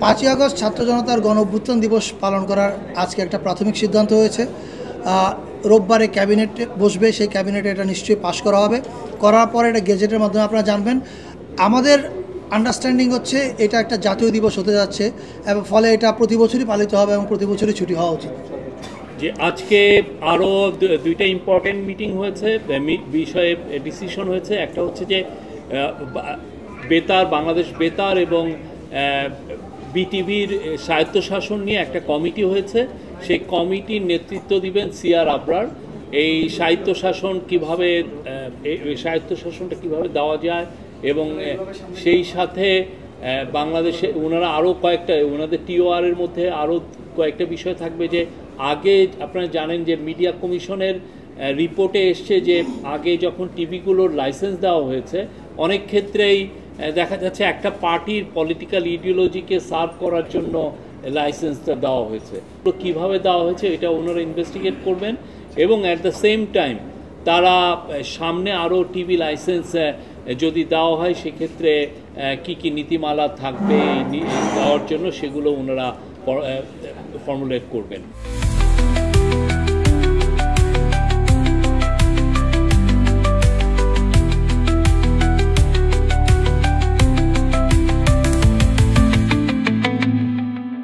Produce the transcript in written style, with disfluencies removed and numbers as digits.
5ই August ছাত্র জনতার গণ অভ্যুত্থান দিবস পালন করার আজকে একটা প্রাথমিক সিদ্ধান্ত হয়েছে। রোববারে ক্যাবিনেট বসবে, সেই ক্যাবিনেটে এটা নিশ্চয়ই পাশ করা হবে। করার পরে এটা গেজেটের মাধ্যমে আপনারা জানবেন। আমাদের আন্ডারস্ট্যান্ডিং হচ্ছে এটা একটা জাতীয় দিবস হতে যাচ্ছে এবং ফলে এটা প্রতি বছরই পালিত হবে এবং প্রতি বছরই ছুটি হওয়া উচিত। যে আজকে আরও দুইটা ইম্পর্টেন্ট মিটিং হয়েছে, বিষয়ে ডিসিশন হয়েছে। একটা হচ্ছে যে বেতার, বাংলাদেশ বেতার এবং বিটিভির স্বায়ত্তশাসন নিয়ে একটা কমিটি হয়েছে। সেই কমিটির নেতৃত্ব দিবেন সিআর আবরার। এই স্বায়ত্তশাসনটা কীভাবে দেওয়া যায় এবং সেই সাথে বাংলাদেশে ওনারা আরও কয়েকটা, ওনাদের টিওআরের মধ্যে আরও কয়েকটা বিষয় থাকবে। যে আগে আপনারা জানেন যে মিডিয়া কমিশনের রিপোর্টে এসছে যে আগে যখন টিভিগুলোর লাইসেন্স দেওয়া হয়েছে, অনেক ক্ষেত্রেই দেখা যাচ্ছে একটা পার্টির পলিটিক্যাল ইডিওলজিকে সার্ভ করার জন্য লাইসেন্সটা দেওয়া হয়েছে। তো কীভাবে দেওয়া হয়েছে এটা ওনারা ইনভেস্টিগেট করবেন এবং অ্যাট দ্য সেম টাইম তারা সামনে আরও টিভি লাইসেন্স যদি দেওয়া হয় সেক্ষেত্রে কী কী নীতিমালা থাকবে দেওয়ার জন্য সেগুলো ওনারা ফর্মুলেট করবেন।